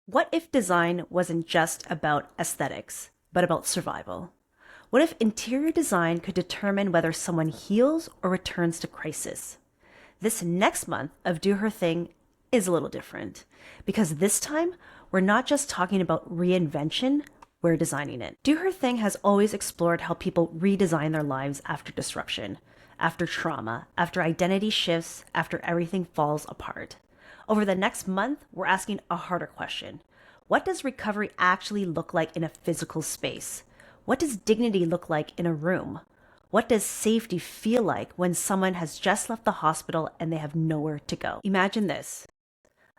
What if design wasn't just about aesthetics, but about survival? What if interior design could determine whether someone heals or returns to crisis? This next month of Do Her Thing is a little different because this time we're not just talking about reinvention, we're designing it. Do Her Thing has always explored how people redesign their lives after disruption, after trauma, after identity shifts, after everything falls apart. Over the next month, we're asking a harder question. What does recovery actually look like in a physical space? What does dignity look like in a room? What does safety feel like when someone has just left the hospital and they have nowhere to go? Imagine this.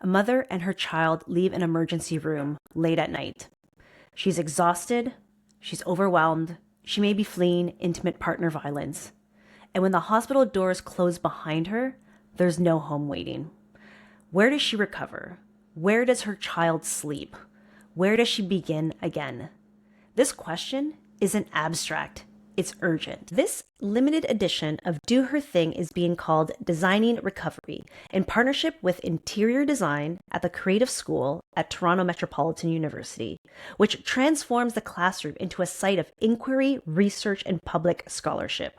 A mother and her child leave an emergency room late at night. She's exhausted, she's overwhelmed, she may be fleeing intimate partner violence. And when the hospital doors close behind her, there's no home waiting. Where does she recover? Where does her child sleep? Where does she begin again? This question isn't abstract, it's urgent. This limited edition of Do Her Thing is being called Designing Recovery in partnership with Interior Design at the Creative School at Toronto Metropolitan University, which transforms the classroom into a site of inquiry, research, and public scholarship.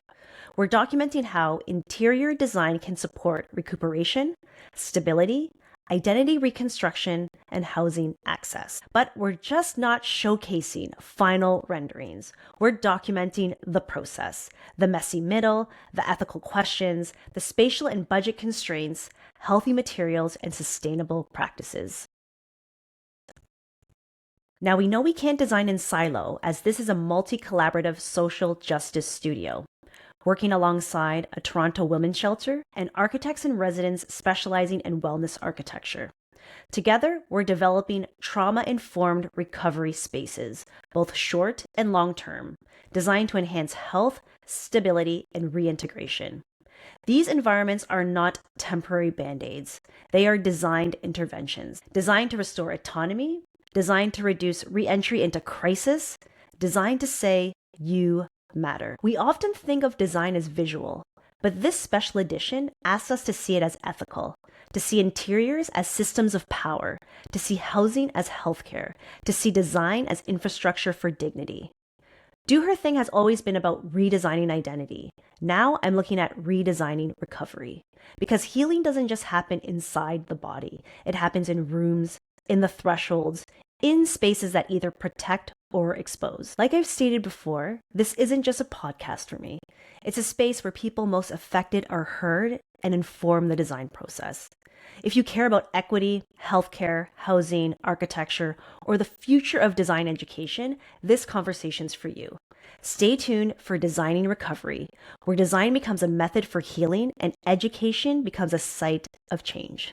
We're documenting how interior design can support recuperation, stability, identity reconstruction, and housing access. But we're just not showcasing final renderings. We're documenting the process, the messy middle, the ethical questions, the spatial and budget constraints, healthy materials, and sustainable practices. Now, we know we can't design in silo, as this is a multi-collaborative social justice studio, working alongside a Toronto women's shelter and architects and residents specializing in wellness architecture. Together, we're developing trauma-informed recovery spaces, both short and long-term, designed to enhance health, stability, and reintegration. These environments are not temporary band-aids. They are designed interventions, designed to restore autonomy, designed to reduce re-entry into crisis, designed to say, you matter. We often think of design as visual, but this special edition asks us to see it as ethical, to see interiors as systems of power, to see housing as healthcare, to see design as infrastructure for dignity. Do Her Thing has always been about redesigning identity. Now I'm looking at redesigning recovery, because healing doesn't just happen inside the body. It happens in rooms, in the thresholds, in spaces that either protect or expose. Like I've stated before, this isn't just a podcast for me. It's a space where people most affected are heard and inform the design process. If you care about equity, healthcare, housing, architecture, or the future of design education, this conversation's for you. Stay tuned for Designing Recovery, where design becomes a method for healing and education becomes a site of change.